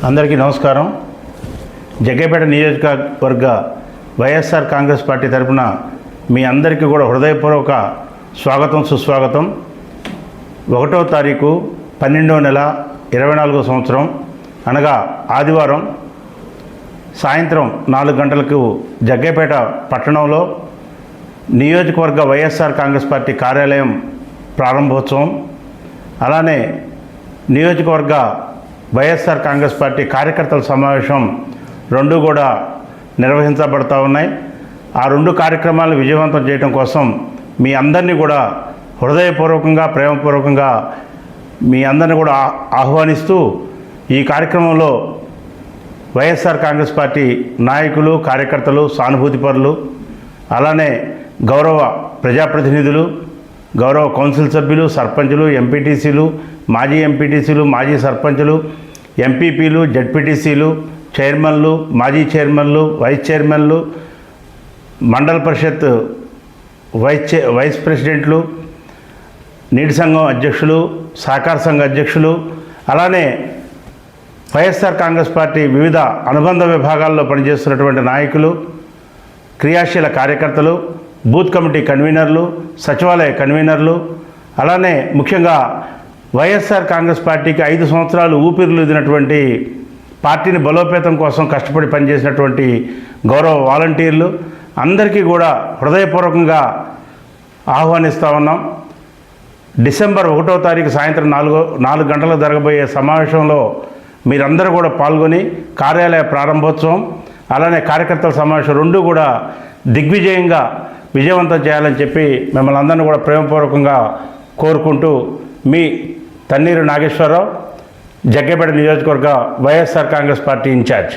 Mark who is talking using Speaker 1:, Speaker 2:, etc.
Speaker 1: అందరికీ నమస్కారం. జగ్గైపేట నియోజకవర్గ వైఎస్ఆర్ కాంగ్రెస్ పార్టీ తరఫున మీ అందరికీ కూడా హృదయపూర్వక స్వాగతం సుస్వాగతం. 1వ తారీఖు 12వ నెల 24వ సంవత్సరం అనగా ఆదివారం సాయంత్రం 4 గంటలకు జగ్గైపేట పట్టణంలో నియోజకవర్గ వైఎస్ఆర్ కాంగ్రెస్ పార్టీ కార్యాలయం ప్రారంభోత్సవం, అలానే నియోజకవర్గ వైఎస్ఆర్ కాంగ్రెస్ పార్టీ కార్యకర్తల సమావేశం రెండు కూడా నిర్వహించబడతా ఉన్నాయి. ఆ రెండు కార్యక్రమాలను విజయవంతం చేయడం కోసం మీ అందరినీ కూడా హృదయపూర్వకంగా ప్రేమపూర్వకంగా మీ అందరినీ కూడా ఆహ్వానిస్తూ ఈ కార్యక్రమంలో వైఎస్ఆర్ కాంగ్రెస్ పార్టీ నాయకులు, కార్యకర్తలు, సానుభూతిపరులు, అలానే గౌరవ ప్రజాప్రతినిధులు, గౌరవ కౌన్సిల్ సభ్యులు, సర్పంచులు, ఎంపీటీసీలు, మాజీ ఎంపీటీసీలు, మాజీ సర్పంచులు, ఎంపీపీలు, జడ్పీటీసీలు, చైర్మన్లు, మాజీ చైర్మన్లు, వైస్ చైర్మన్లు, మండల పరిషత్ వైస్ ప్రెసిడెంట్లు, నీటి సంఘం అధ్యక్షులు, సహకార సంఘ అధ్యక్షులు, అలానే వైఎస్ఆర్ కాంగ్రెస్ పార్టీ వివిధ అనుబంధ విభాగాల్లో పనిచేస్తున్నటువంటి నాయకులు, క్రియాశీల కార్యకర్తలు, బూత్ కమిటీ కన్వీనర్లు, సచివాలయ కన్వీనర్లు, అలానే ముఖ్యంగా వైఎస్ఆర్ కాంగ్రెస్ పార్టీకి 5 సంవత్సరాలు ఊపిరులు ఇదినటువంటి పార్టీని బలోపేతం కోసం కష్టపడి పనిచేసినటువంటి గౌరవ వాలంటీర్లు అందరికీ కూడా హృదయపూర్వకంగా ఆహ్వానిస్తూ ఉన్నాం. డిసెంబర్ 1వ తారీఖు సాయంత్రం 4 గంటలకు జరగబోయే సమావేశంలో మీరందరూ కూడా పాల్గొని కార్యాలయ ప్రారంభోత్సవం, అలానే కార్యకర్తల సమావేశం రెండు కూడా దిగ్విజయంగా విజయవంతం చేయాలని చెప్పి మిమ్మల్ని అందరినీ కూడా ప్రేమపూర్వకంగా కోరుకుంటూ మీ తన్నీరు నాగేశ్వరరావు, జగ్గైపేట నియోజకవర్గ వైఎస్ఆర్ కాంగ్రెస్ పార్టీ ఇన్ఛార్జ్.